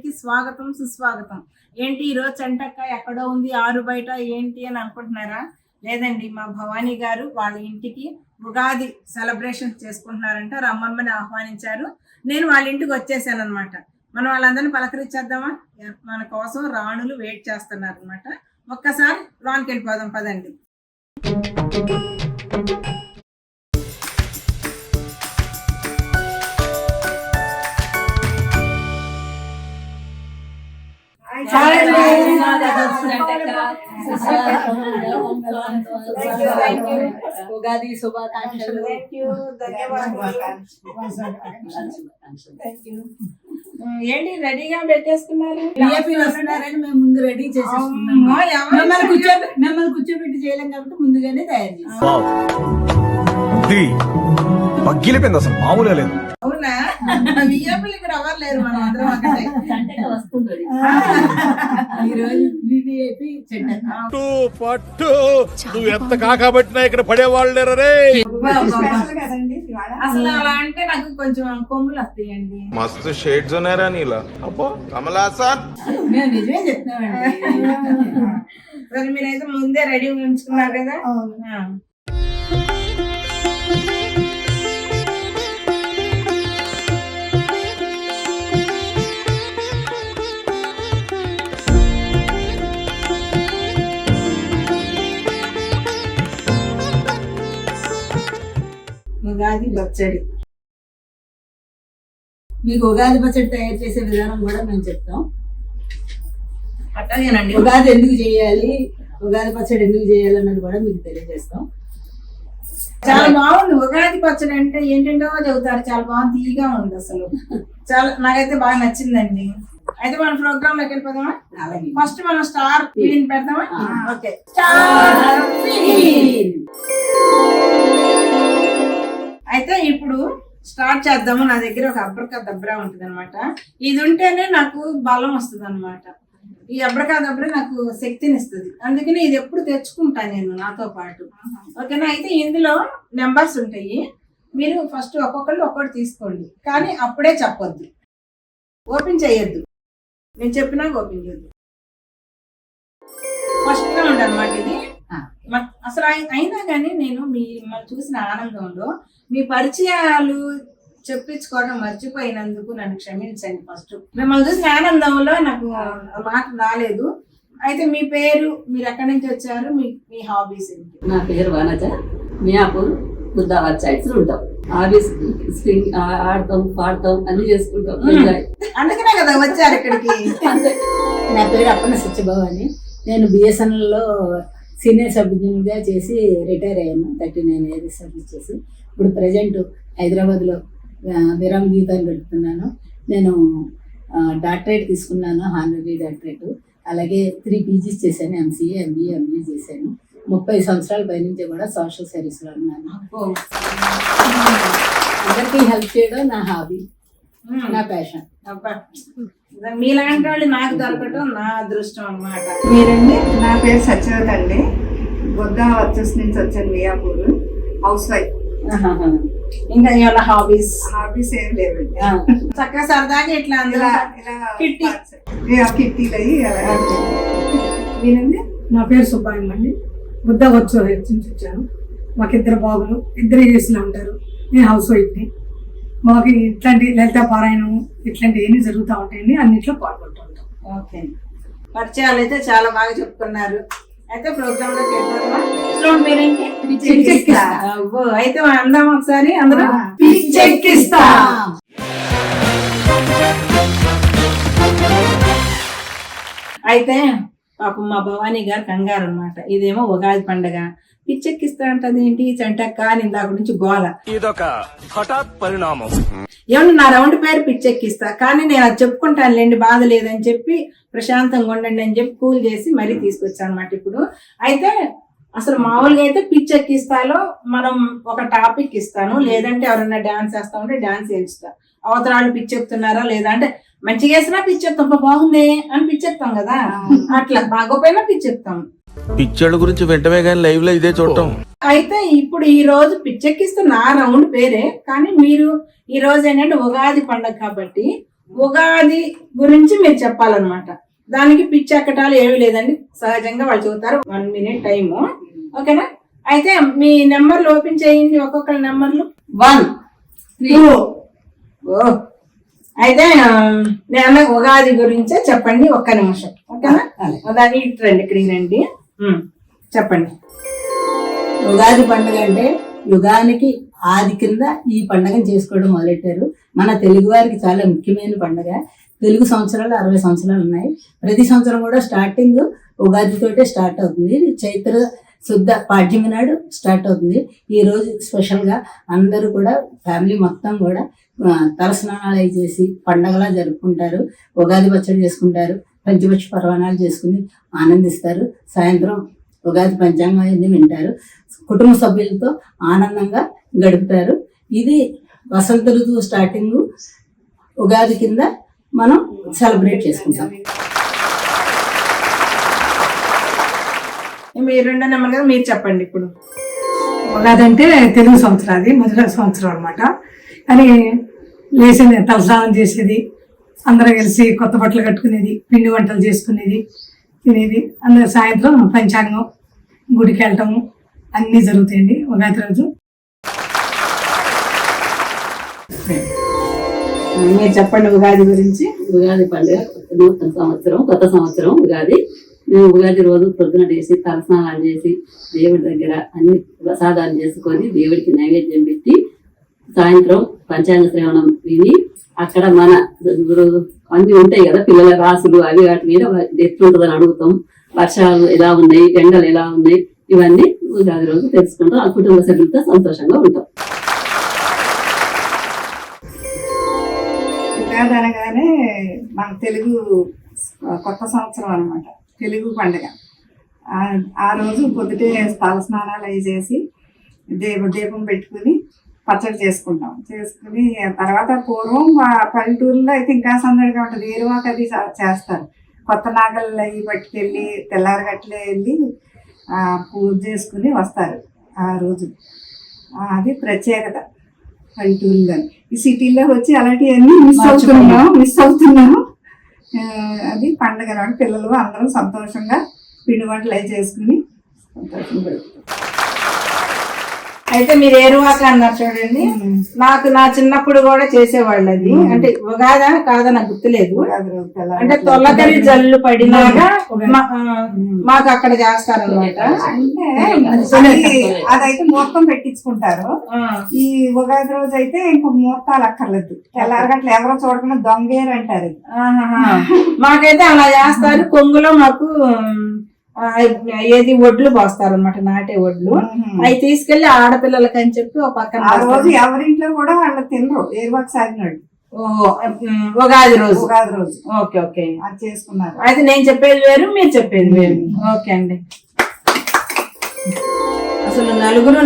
కి స్వాగతం సుస్వాగతం. ఏంటి ఈరోజు చంటక్క ఎక్కడో ఉంది ఆరు బయట ఏంటి అని అనుకుంటున్నారా? లేదండి, మా భవానీ గారు వాళ్ళ ఇంటికి ఉగాది సెలబ్రేషన్ చేసుకుంటున్నారంట. రమ్మని ఆహ్వానించారు. నేను వాళ్ళ ఇంటికి వచ్చేసాను అనమాట. మనం వాళ్ళందరినీ పలకరించేద్దామా? మన కోసం రాణులు వెయిట్ చేస్తున్నారు అనమాట. ఒక్కసారి లోనికి వెళ్ళిపోదాం పదండి. ఉగాది శుభాకాంక్షలు. ఏంటి రెడీగా పెట్టేసుకున్నారు? వస్తున్నారని మేము ముందు రెడీ చేసేసుకున్నాము. మిమ్మల్ని కూర్చోబెట్టి చేయలేం కాబట్టి ముందుగానే తయారు చేస్తాం. అసలు మామూలుగా లేదు. అవునా? వియ్యపులు ఇక్కడ ఎవరు లేరు, మనం అందరం అక్కడే వస్తుంది. ఈ రోజు వివిఐపి పట్టు నువ్వు ఎంత కాకబట్టినా ఇక్కడ పడేవాళ్ళు లేరే. అసలు అలా అంటే నాకు కొంచెం కొమ్ములు వస్తాయండి. మస్తు షేడ్స్ ఉన్నారా నీలా? అబ్బో కమలాసన్. మేము నిజమే చెప్తున్నామండి. మరి మీరైతే ముందే రెడీ ఉంచుకున్నారు కదా. ఉగాది పచ్చడి. మీకు ఉగాది పచ్చడి తయారు చేసే విధానం కూడా మేము చెప్తాం. అట్లాగేనండి. ఉగాది ఎందుకు చేయాలి, ఉగాది పచ్చడి ఎందుకు చేయాలి అన్నది కూడా మీకు తెలియజేస్తాం. చాలా బాగుంది. ఉగాది పచ్చడి అంటే ఏంటంటో చదువుతారు. చాలా బాగుంది, తీయగా ఉంది. అసలు చాలా నాకైతే బాగా నచ్చిందండి. అయితే మనం ప్రోగ్రామ్ లోకి వెళ్ళిపోదామా? ఫస్ట్ మనం స్టార్ ఫిలిం పెడదామా? ఓకే, అయితే ఇప్పుడు స్టార్ట్ చేద్దాము. నా దగ్గర ఒక అబ్రకాదబ్రా ఉంటుంది అనమాట. ఇది ఉంటేనే నాకు బలం వస్తుంది అనమాట. ఈ అబ్రకాదబ్రా నాకు శక్తిని ఇస్తుంది. అందుకని ఇది ఎప్పుడు తెచ్చుకుంటాను నేను నాతో పాటు. ఓకేనా? అయితే ఇందులో నెంబర్స్ ఉంటాయి. మీరు ఫస్ట్ ఒక్కొక్కళ్ళు ఒక్కటి తీసుకోండి, కానీ అప్పుడే చెప్పొద్దు, ఓపెన్ చేయొద్దు. నేను చెప్పినా ఓపెన్ చేయొద్దు. ఫస్ట్ రౌండ్ అనమాట ఇది. అసలు అయినా కానీ నేను మిమ్మల్ని చూసిన ఆనందంలో మీ పరిచయాలు చెప్పించుకోవడం మర్చిపోయినందుకు నన్ను క్షమించండి. ఫస్ట్ మిమ్మల్ని చూసిన ఆనందంలో నాకు మాట రాలేదు. అయితే మీ పేరు, మీరు ఎక్కడి నుంచి వచ్చారు, మీ హాబీస్ ఏంటి? నా పేరు వనజ, మియాపూర్ బుద్ధాబాద్ సైడ్స్ ఉంటాం. హాబీస్ ఆడతాం, పాడతాం, అన్ని చేసుకుంటాం. అందుకనే కదా వచ్చారు ఇక్కడికి. నా పేరు అప్పన్న సత్యభావని. నేను BSNL లో సీనియర్ సబ్జెక్ట్గా చేసి రిటైర్ అయ్యాను. 39 years సర్వీస్ చేసి ఇప్పుడు ప్రజెంట్ హైదరాబాద్లో విరామ జీవితాన్ని గడుపుతున్నాను. నేను డాక్టరేట్ తీసుకున్నాను, హానరీ డాక్టరేట్. అలాగే 3 PGs చేశాను, MCA, MBA, MBA చేశాను. 30 సంవత్సరాల పైనుంచి కూడా సోషల్ సర్వీస్లో ఉన్నాను. అందరికీ హెల్ప్ చేయడం నా హాబీ, నా ప్యాషన్. మీలాంటి వాళ్ళు నాకు దొరకటం నా అదృష్టం అన్నమాట. మీరండి? నా పేరు సత్యవతి అండి. బొద్దా వర్చస్ నుంచి వచ్చాను, మియాపూర్. House wife. ఇంకా ఏమైనా హాబీస్? హాబీస్ ఏం లేవండి. చక్కగా సరదాగా ఇట్లా ఇలా కిట్టీలు అయ్యి అలా. మీరండి? నా పేరు సుబ్బాయమ్మ అండి. బుద్ధ వచ్చు నుంచి వచ్చాను. మాకు 2 బాబులు, 2 చేసిన ఉంటారు. నేను హౌస్ వైఫ్ని. మాకు ఇట్లాంటి లలిత పారాయణం ఇట్లాంటివి ఏమి జరుగుతూ ఉంటాయండి, అన్నిట్లో పాల్గొంటూ ఉంటాం. ఓకే, పరిచయాలు అయితే చాలా బాగా చెప్పుకున్నారు. అయితే ప్రోగ్రామ్ లోకి వెళ్ళిపోతామా? అయితే అందాం ఒకసారి అందరూ పిచ్చెక్కిస్తా. అయితే పాపం మా భవానీ గారు కంగారు అనమాట. ఇదేమో ఉగాది పండగ, పిచ్చెక్కిస్తా అంటది ఏంటి చంటక్క అని ఇందాక నుంచి గోల. ఇదొక హఠాత్ పరిణామం. ఏమన్నా నా రౌండ్ పేరు పిచ్చెక్కిస్తా, కానీ నేను అది చెప్పుకుంటాను లేండి, బాధ లేదని చెప్పి ప్రశాంతంగా ఉండండి అని చెప్పి కూల్ చేసి మరీ తీసుకొచ్చాను అనమాట. ఇప్పుడు అయితే అసలు మామూలుగా అయితే పిచ్చెక్కిస్తాలో మనం ఒక టాపిక్ ఇస్తాను, లేదంటే ఎవరైనా డాన్స్ వేస్తా ఉంటే డాన్స్ వేస్తా. అవతరాళ్ళు పిచ్చెక్తున్నారా లేదా అంటే మంచిగా వేసినా పిచ్చెక్తాం, బాగుంది అని పిచ్చెక్తాం కదా, అట్లా బాగోపోయినా పిచ్చెక్తాం. పిక్చర్ల గురించి వెంటనే కానీ లైవ్ లో ఇదే చూడటం. అయితే ఇప్పుడు ఈ రోజు పిచ్చెక్కిస్తే నా రౌండ్ పేరే, కానీ మీరు ఈ రోజు ఏంటంటే ఉగాది పండుగ కాబట్టి ఉగాది గురించి మీరు చెప్పాలన్నమాట. దానికి పిచ్చి ఎక్కటాలు ఏమీ లేదండి, సహజంగా వాళ్ళు చెబుతారు. 1 minute టైము, ఓకేనా? అయితే మీ నెంబర్లు ఓపెన్ చేయండి, ఒక్కొక్కరి నెంబర్లు. 1 2. ఓ అయితే నేను ఉగాది గురించే చెప్పండి, ఒక్క నిమిషం, ఓకేనా? దాన్ని రండి, ఇక్కడికి రండి, చెప్పండి. ఉగాది పండుగ అంటే యుగానికి ఆది కింద ఈ పండుగను చేసుకోవడం మొదలెట్టారు. మన తెలుగు వారికి చాలా ముఖ్యమైన పండుగ. తెలుగు సంవత్సరాలు 60 సంవత్సరాలు ఉన్నాయి. ప్రతి సంవత్సరం కూడా స్టార్టింగ్ ఉగాదితోటే స్టార్ట్ అవుతుంది. చైత్ర శుద్ధ పాడ్యమి నాడు స్టార్ట్ అవుతుంది. ఈ రోజు స్పెషల్గా అందరూ కూడా ఫ్యామిలీ మొత్తం కూడా తలస్నానాలు అవి చేసి పండగలా జరుపుకుంటారు. ఉగాది పచ్చడి చేసుకుంటారు, పంచపక్షి పర్వణాలు చేసుకుని ఆనందిస్తారు. సాయంత్రం ఉగాది పంచాంగం అన్ని వింటారు, కుటుంబ సభ్యులతో ఆనందంగా గడుపుతారు. ఇది వసంత ఋతువు స్టార్టింగ్ ఉగాది కింద మనం సెలబ్రేట్ చేసుకుంటాం. మీరు 2వ నెంబర్ కదా, మీరు చెప్పండి ఇప్పుడు. ఉగాది అంటే తెలుగు సంవత్సరాది మొదటి సంవత్సరం అనమాట. కానీ లేచి తలస్నానం చేసేది, అందరూ కలిసి కొత్త బట్టలు కట్టుకునేది, పిండి వంటలు చేసుకునేది, తినేది, అందరు సాయంత్రం పంచాంగం, గుడికి వెళ్ళటము అన్నీ జరుగుతాయండి ఉగాది రోజు. మీరు చెప్పండి ఉగాది గురించి. ఉగాది పండుగ నూతన సంవత్సరం, కొత్త సంవత్సరం ఉగాది. మేము ఉగాది రోజు పొద్దున లేసి తలస్నానాలు చేసి దేవుడి దగ్గర అన్ని ప్రసాదాలు చేసుకొని దేవుడికి నైవేద్యం పెట్టి సాయంత్రం పంచాంగ శ్రవణం విని అక్కడ మన అన్ని ఉంటాయి కదా, పిల్లల రాసులు అవి వాటి మీద ఎట్లుంటుందని అడుగుతాం. వర్షాలు ఎలా ఉన్నాయి, ఎండలు ఎలా ఉన్నాయి, ఇవన్నీ ఉగాది రోజు తెలుసుకుంటాం. ఆ కుటుంబ సభ్యులతో సంతోషంగా ఉంటాం. ఉగాది అనగానే మన తెలుగు కొత్త సంవత్సరం అన్నమాట, తెలుగు పండుగ. ఆ రోజు పొద్దుటే తల స్నానాలు అవి చేసి దీపం పెట్టుకుని పచ్చడి చేసుకుంటాం. చేసుకుని తర్వాత పూర్వం పల్లెటూరులో అయితే ఇంకా సందడిగా ఉంటుంది. ఏరువాక అది చేస్తారు. కొత్త నాగళ్ళు అవి పట్టుకెళ్ళి తెల్లారగట్లే వెళ్ళి పూజ చేసుకుని వస్తారు ఆ రోజు. అది ప్రత్యేకత పల్లెటూరులో. ఈ సిటీలో వచ్చి అలాంటివన్నీ మిస్ అవుతున్నాము. అది పండుగ నాడు పిల్లలు అందరూ సంతోషంగా పిండి వంటలు అవి చేసుకుని సంతోషంగా గడుపుతారు. అయితే మీరు ఏరువాక అన్నారు చూడండి, నాకు నా చిన్నప్పుడు కూడా చేసేవాళ్ళు. అది అంటే ఉగాదా కాదా నాకు గుర్తులేదు. అంటే తొలకరి జల్లు పడినాగా మాకు అక్కడ చేస్తారన్నమాట. అంటే అదైతే ముహూర్తం పెట్టించుకుంటారు. ఈ ఉగాది రోజు అయితే ఇంకో ముహూర్తాలు అక్కర్లేదు. తెల్లారగట్ల ఎవరో చూడకుండా దొంగేరు అంటారు. మాకైతే అలా చేస్తారు. కొంగులో మాకు ఏది ఒడ్లు పోస్తారు అనమాట, నాటే ఒడ్లు. అవి తీసుకెళ్లి ఆడపిల్లలకి అని చెప్పి ఒక పక్కన ఆ రోజు ఎవరింట్లో కూడా వాళ్ళు తినరు ఏరువాక సాగినాడు. ఉగాది రోజు. ఉగాది రోజు ఓకే ఓకే, అది చేసుకున్నారు. అయితే నేను చెప్పేది వేరు, మీరు చెప్పేది వేరు. ఓకే అండి. అసలు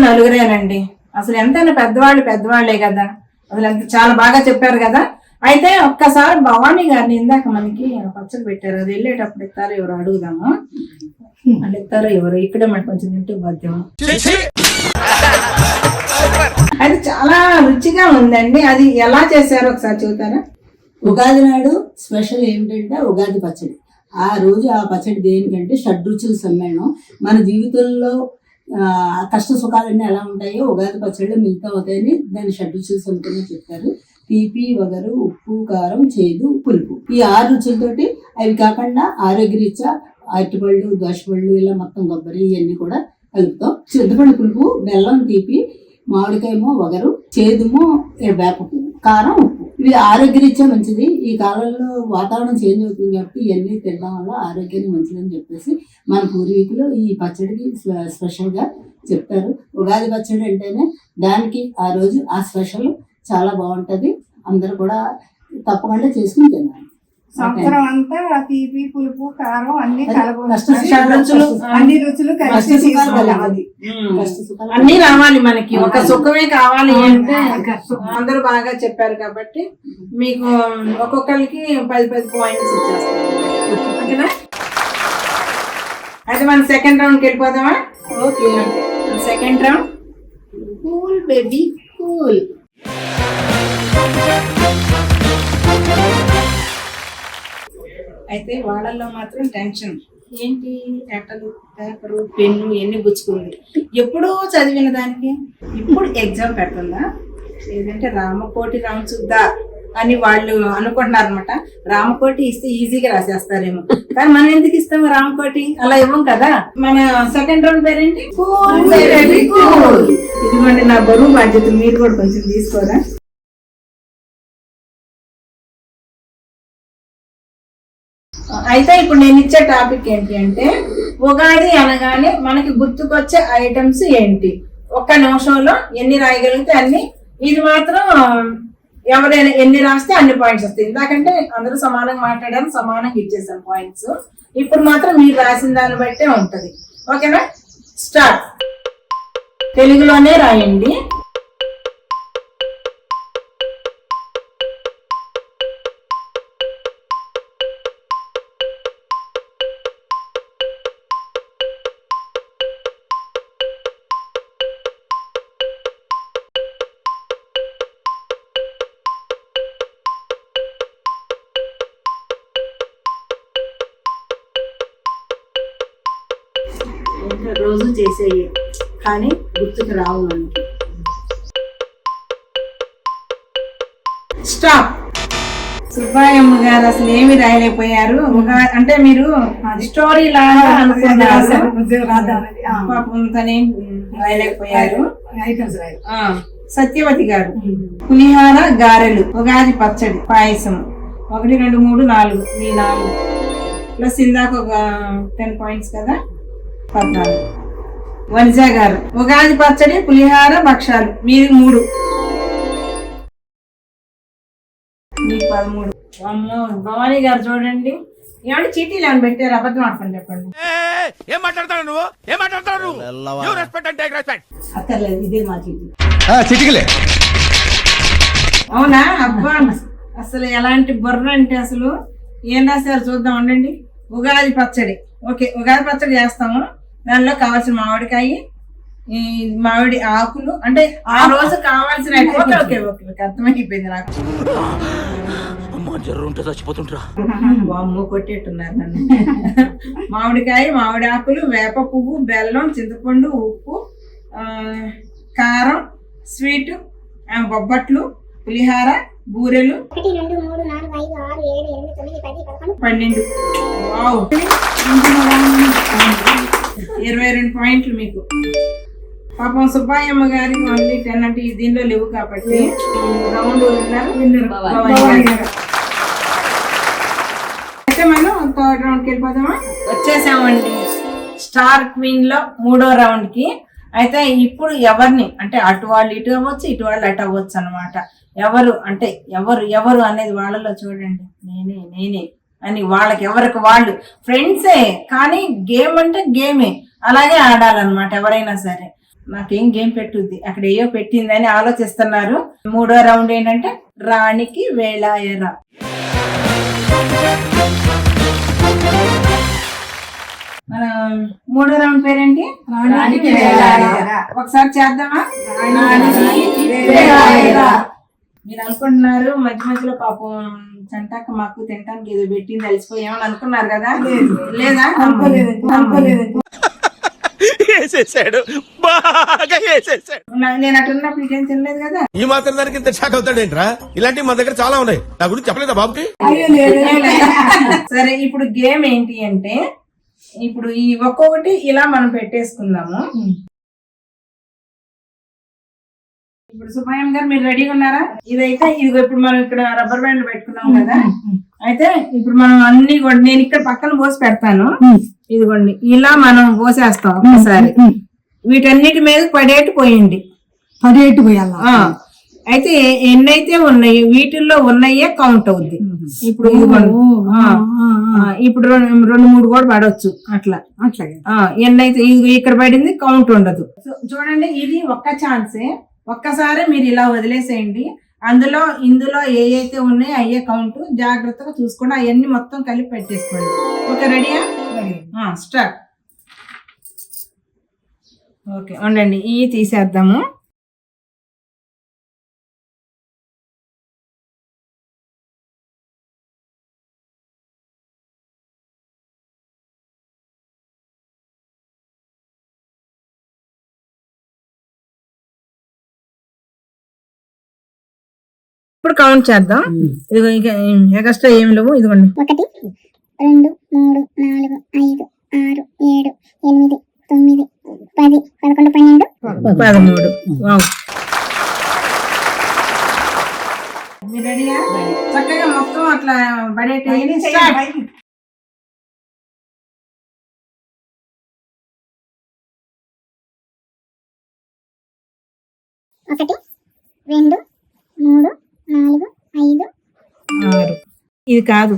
నలుగురేనండి. అసలు ఎంతైనా పెద్దవాళ్లే కదా. అసలు ఎంత చాలా బాగా చెప్పారు కదా. అయితే ఒక్కసారి భవానీ గారిని ఇందాక మనకి పచ్చడి పెట్టారు, అది వెళ్ళేటప్పుడు ఇస్తారో ఎవరు అడుగుదాము. అంటే ఇస్తారో ఎవరు, ఇక్కడే మనకు కొంచెం తింటూ బాధ్యం. అది చాలా రుచిగా ఉందండి. అది ఎలా చేశారో ఒకసారి చెబుతారా? ఉగాది నాడు స్పెషల్ ఏమిటంటే ఉగాది పచ్చడి. ఆ రోజు ఆ పచ్చడి దేనికంటే షడ్రుచుల సమ్మేళనం. మన జీవితంలో కష్ట సుఖాలన్నీ ఎలా ఉంటాయో ఉగాది పచ్చడిలో మిగతా అవుతాయని దాన్ని షడ్రుచుల సమ్మేళనం చెప్తారు. తీపి, వగరు, ఉప్పు, కారం, చేదు, పులుపు, ఈ 6 రుచులతోటి. అవి కాకుండా ఆరోగ్యరీత్యా అరటిపళ్ళు, దోసపళ్ళు, ఇలా మొత్తం కొబ్బరి ఇవన్నీ కూడా కలుపుతాం. చింతపండు పులుపు, బెల్లం తీపి, మామిడికాయమో వగరు, చేదుమో వేప పువ్వు, కారం, ఉప్పు. ఇవి ఆరోగ్యరీత్యా మంచిది. ఈ కాలంలో వాతావరణం చేంజ్ అవుతుంది కాబట్టి ఇవన్నీ తినడం వల్ల ఆరోగ్యానికి మంచిదని చెప్పేసి మన పూర్వీకులు ఈ పచ్చడికి స్పెషల్గా చెప్తారు. ఉగాది పచ్చడి అంటేనే దానికి ఆ రోజు ఆ స్పెషల్ చాలా బాగుంటది. అందరూ కూడా తప్పకుండా చేసుకుని తినాలి. సంవత్సరం అంతా తీపి, పులుపు, కారం అన్ని అన్ని రుచులు కలిసి అన్ని రావాలి మనకి. ఒక సుఖమే కావాలి అంటే అందరూ బాగా చెప్పారు కాబట్టి మీకు ఒక్కొక్కరికి 10 పాయింట్స్ ఇచ్చేస్తాం. ఓకేనా? అయితే మనం సెకండ్ రౌండ్కి వెళ్ళిపోదామా? Okay, second round cool baby cool. అయితే వాళ్ళల్లో మాత్రం టెన్షన్ ఏంటి, అట్టలు పేపరు పెన్ను ఎన్ని గుచ్చుకుంది. ఎప్పుడో చదివిన దానికి ఇప్పుడు ఎగ్జామ్ పెడుతుందా, లేదంటే రామకోటి రామచుద్దా అని వాళ్ళు అనుకుంటున్నారు అనమాట. రామకోటి ఇస్తే ఈజీగా రాసేస్తారేమో, కానీ మనం ఎందుకు ఇస్తాము రామకోటి, అలా ఇవ్వం కదా. మన సెకండ్ రౌండ్ పేరేంటి, ఇదిగోండి నా బరువు బాధ్యత, మీరు కూడా కొంచెం తీసుకోరా. అయితే ఇప్పుడు నేను ఇచ్చే టాపిక్ ఏంటి అంటే, ఉగాది అనగానే మనకి గుర్తుకొచ్చే ఐటమ్స్ ఏంటి, ఒక్క నిమిషంలో ఎన్ని రాయగలిగితే అన్ని. ఇది మాత్రం ఎవరైనా ఎన్ని రాస్తే అన్ని పాయింట్స్ వస్తాయి. ఇందాకంటే అందరూ సమానంగా మాట్లాడారు, సమానంగా ఇచ్చేసాం పాయింట్స్. ఇప్పుడు మాత్రం మీరు రాసిన దాన్ని బట్టే ఉంటది. ఓకేనా, స్టార్ట్. తెలుగులోనే రాయండి. రోజు చేసేవి కానీ గుర్తుకు రావు మనకి. స్టాప్. సుబ్బాయమ్మ గారు అసలు ఏమి రాయలేకపోయారు. అంటే మీరు స్టోరీ లాగా అనుకున్నారు, పాపం తనే రాయలేకపోయారు. సత్యవతి గారు పులిహార, గారెలు, ఉగాది పచ్చడి, పాయసం, 1 2 3 4 మీ 4 ప్లస్ ఇందాక ఒక 10 పాయింట్స్ కదా, 14. వనిజ గారు ఉగాది పచ్చడి, పులిహార, భక్షాలు, మీరు 3, మీకు 13. అమ్మో, భవానీ గారు చూడండి, ఏమంటే చీటీలు ఏమైనా పెట్టారు, అబద్ధం ఆడుకొని చెప్పండి. ఏం మాట్లాడతాడు నువ్వు, ఏం మాట్లాడతాడు నువ్వు? రెస్పెక్ట్ అంటే రెస్పెక్ట్. అక్కర్లేదు, ఇదే మా చీటీ. చిటికలే. అవునా, అబ్బా అసలు ఎలాంటి బుర్ర అంటే అసలు. ఏం రాశారు చూద్దాం ఉండండి. ఉగాది పచ్చడి, ఓకే ఉగాది పచ్చడి చేస్తాము. దానిలో కావాల్సిన మామిడికాయ, ఈ మామిడి ఆకులు, అంటే ఆ రోజు కావాల్సిన అర్థమైపోయింది నాకు. అమ్మో కొట్టేట్టున్నారు నన్ను. మామిడికాయ, మామిడి ఆకులు, వేప పువ్వు, బెల్లం, చింతపండు, ఉప్పు, కారం, స్వీట్, బొబ్బట్లు, పులిహార, బూరెలు, 1 2 3 4 5 6 7 8 9 10 11 12. వావ్, 22 పాయింట్లు మీకు. పాపం సుబ్బాయమ్మ గారికి ఓన్లీ 10 అంటే దీనిలో లేవు కాబట్టి రౌండ్ అయితే మనం 3rd రౌండ్కి వెళ్ళిపోదామా. వచ్చేసామండి స్టార్ క్వీన్ లో 3వ రౌండ్ కి. అయితే ఇప్పుడు ఎవరిని అంటే అటు వాళ్ళు ఇటు అవ్వచ్చు, ఇటు వాళ్ళు అటు అవ్వచ్చు అనమాట. ఎవరు అంటే ఎవరు అనేది వాళ్ళలో చూడండి, నేనే అని వాళ్ళకి ఎవరికి వాళ్ళు ఫ్రెండ్సే, కానీ గేమ్ అంటే గేమే, అలాగే ఆడాలన్నమాట ఎవరైనా సరే. నాకేం గేమ్ పెట్టుద్ది, అక్కడ ఏయో పెట్టిందని ఆలోచిస్తున్నారు. 3వ రౌండ్ ఏంటంటే రాణికి వేళాయరా. మన 3వ రౌండ్ పేరేంటి, రాణికి వేళాయరా. ఒకసారి చేద్దామా. మీరు అనుకుంటున్నారు మధ్య మధ్యలో పాపం చంటాక మాకు తినడానికి ఏదో పెట్టింది అలసిపోయామని అనుకున్నారు కదా, లేదా? వేసేసాడు, బాగా వేసేసాడు. నేను అటున్నప్పుడు ఇటేం తినలేదు కదా. ఈ మాత్రం దానికి ఇంత షాక్ అవుతాడేంట్రా? ఇలాంటివి మా దగ్గర చాలా ఉన్నాయి, నా గురించి చెప్పలేదా బాబుకి? సరే, ఇప్పుడు గేమ్ ఏంటి అంటే, ఇప్పుడు ఈ ఒక్కొక్కటి ఇలా మనం పెట్టేసుకుందాము. ఇప్పుడు సుబ్బయ్య గారు మీరు రెడీగా ఉన్నారా? ఇదైతే ఇదిగో ఇప్పుడు మనం ఇక్కడ రబ్బర్ బ్యాండ్ పెట్టుకున్నాం కదా. అయితే ఇప్పుడు మనం అన్ని కూడా నేను ఇక్కడ పక్కన పోసి పెడతాను. ఇదిగోండి ఇలా మనం పోసేస్తాం ఒకసారి. వీటన్నిటి మీద పడేట్టు పోయండి. అయితే ఎన్నైతే ఉన్నాయి వీటిల్లో ఉన్నాయే కౌంట్ అవుద్ది. ఇప్పుడు ఇప్పుడు 2 3 కూడా పడవచ్చు అట్లా. ఎన్నైతే ఇక్కడ పడింది కౌంట్ ఉండదు. చూడండి, ఇది ఒక్క ఛాన్సే. ఒక్కసారి మీరు ఇలా వదిలేసేయండి. ఇందులో ఏ అయితే ఉన్నాయో అయ్యే కౌంట్ జాగ్రత్తగా చూసుకోండి. అవన్నీ మొత్తం కలిపి పెట్టేసుకోండి. ఓకే, రెడీయా? స్టార్ట్. ఓకే ఉండండి, ఇవి తీసేద్దాము. ఇప్పుడు కౌంట్ చేద్దాం. ఇదిగో ఇంకా ఎక్స్ట్రా ఏమి లేవు. ఇదిగోండి 1 2 3 4 5 6 7 8 9 10 11 12 13. వావ్, మీరు రెడీయా? చక్కగా మొత్తం అట్లా పడేటేయండి. స్టార్ట్. 1 2 3 4 5 6. ఇది కాదు.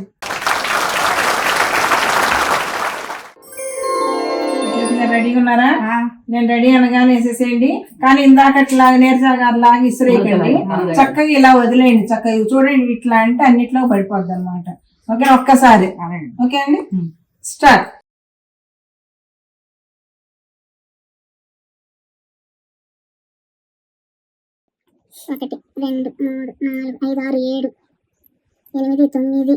రెడీగా ఉన్నారా? నేను రెడీ అనగానే వేసేసేయండి. కానీ ఇందాకట్లాగా నేర్చగారిలాగా ఇసురేయండి. చక్కగా ఇలా వదిలేయండి. చక్కగా ఇవి చూడండి, ఇట్లా అంటే అన్నిట్లో పడిపోద్ది అనమాట. ఓకే, ఒక్కసారి. ఓకే అండి, స్టార్ట్. 1 2 3 4 5 6 7 8 9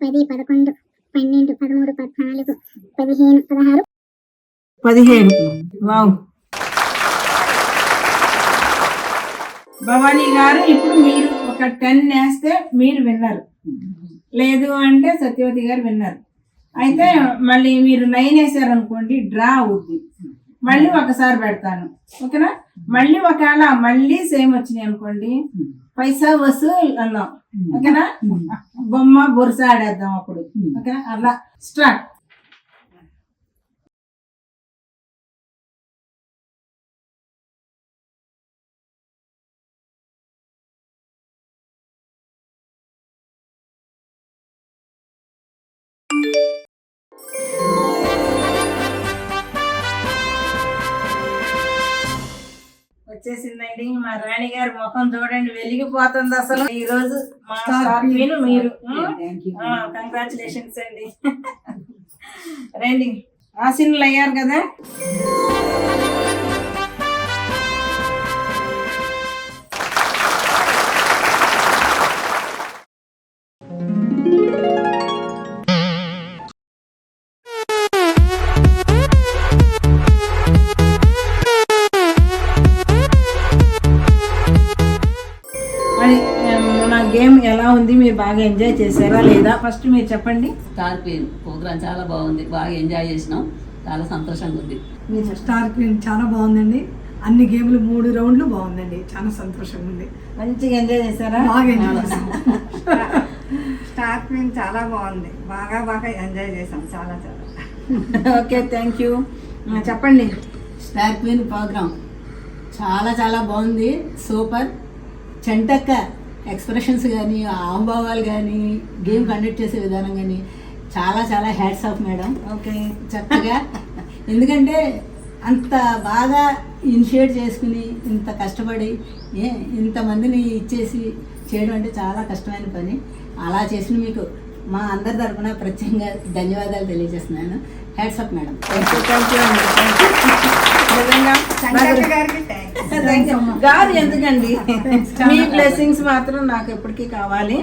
10 11 12 13 14 15 16 17. వావ్. భవానీ గారు, ఇప్పుడు మీరు ఒక 10 వేస్తే మీరు విన్నారు, లేదు అంటే సత్యవతి గారు విన్నారు. అయితే మళ్ళీ మీరు 9 వేసారనుకోండి, డ్రా అవుద్ది. మళ్ళీ ఒకసారి పెడతాను, ఓకేనా? మళ్ళీ ఒకవేళ మళ్ళీ సేమ్ వచ్చినాయి అనుకోండి, పైసా వసూలు అన్నాం, ఓకేనా? బొమ్మ బొరుస ఆడేద్దాం అప్పుడు, ఓకేనా? అలా స్టార్ట్. 'వచ్చేసిందండి మా రాణి గారి ముఖం చూడండి, వెలిగిపోతుంది అసలు. ఈ రోజు మా స్టార్ మీరు కంగ్రాచులేషన్స్ అండి. రండి, ఆశీనులు అయ్యారు కదా. మన గేమ్ ఎలా ఉంది, మీరు బాగా ఎంజాయ్ చేశారా లేదా? ఫస్ట్ మీరు చెప్పండి. స్టార్ క్వీన్ ప్రోగ్రామ్ చాలా బాగుంది, బాగా ఎంజాయ్ చేసినాం, చాలా సంతోషంగా ఉంది. స్టార్ క్వీన్ చాలా బాగుంది. అన్ని గేమ్లు 3 రౌండ్లు బాగుందండి, చాలా సంతోషంగా ఉంది. మంచిగా ఎంజాయ్ చేశారా? బాగా ఎంజాయ్ చేశాం. స్టార్ క్వీన్ చాలా బాగుంది, బాగా ఎంజాయ్ చేసాం, చాలా. Okay, thank you. చెప్పండి. స్టార్ క్వీన్ ప్రోగ్రామ్ చాలా బాగుంది, సూపర్. చెంటక్క ఎక్స్ప్రెషన్స్ కానీ, ఆంభావాలు కానీ, గేమ్ కండక్ట్ చేసే విధానం కానీ చాలా హ్యాట్స్ ఆఫ్ మేడం. ఓకే, చక్కగా. ఎందుకంటే అంత బాగా ఇనిషియేట్ చేసుకుని ఇంత కష్టపడి ఇంతమందిని ఇచ్చేసి చేయడం అంటే చాలా కష్టమైన పని. అలా చేసిన మీకు మా అందరి తరఫున ప్రత్యేకంగా ధన్యవాదాలు తెలియజేస్తున్నాను. Hats off madam. Thank you అండి. గారు ఎందుకండి, మీ బ్లెస్సింగ్స్ మాత్రం నాకు ఎప్పటికీ కావాలి.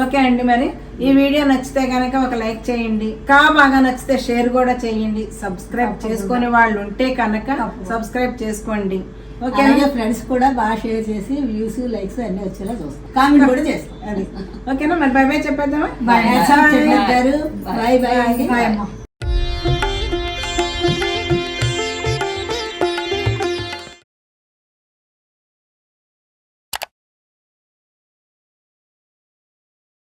ఓకే అండి, మరి ఈ వీడియో నచ్చితే కనుక ఒక లైక్ చేయండి, బాగా నచ్చితే షేర్ కూడా చేయండి. సబ్స్క్రైబ్ చేసుకునే వాళ్ళు ఉంటే కనుక సబ్స్క్రైబ్ చేసుకోండి. ఓకే, ఫ్రెండ్స్ కూడా బాగా షేర్ చేసి వ్యూస్ లైక్స్ అన్ని వచ్చేలా చూస్తాం, కామెంట్ కూడా చేస్తాం. అది ఓకేనా? మరి బై బై చెప్పేద్దామా? Bye bye.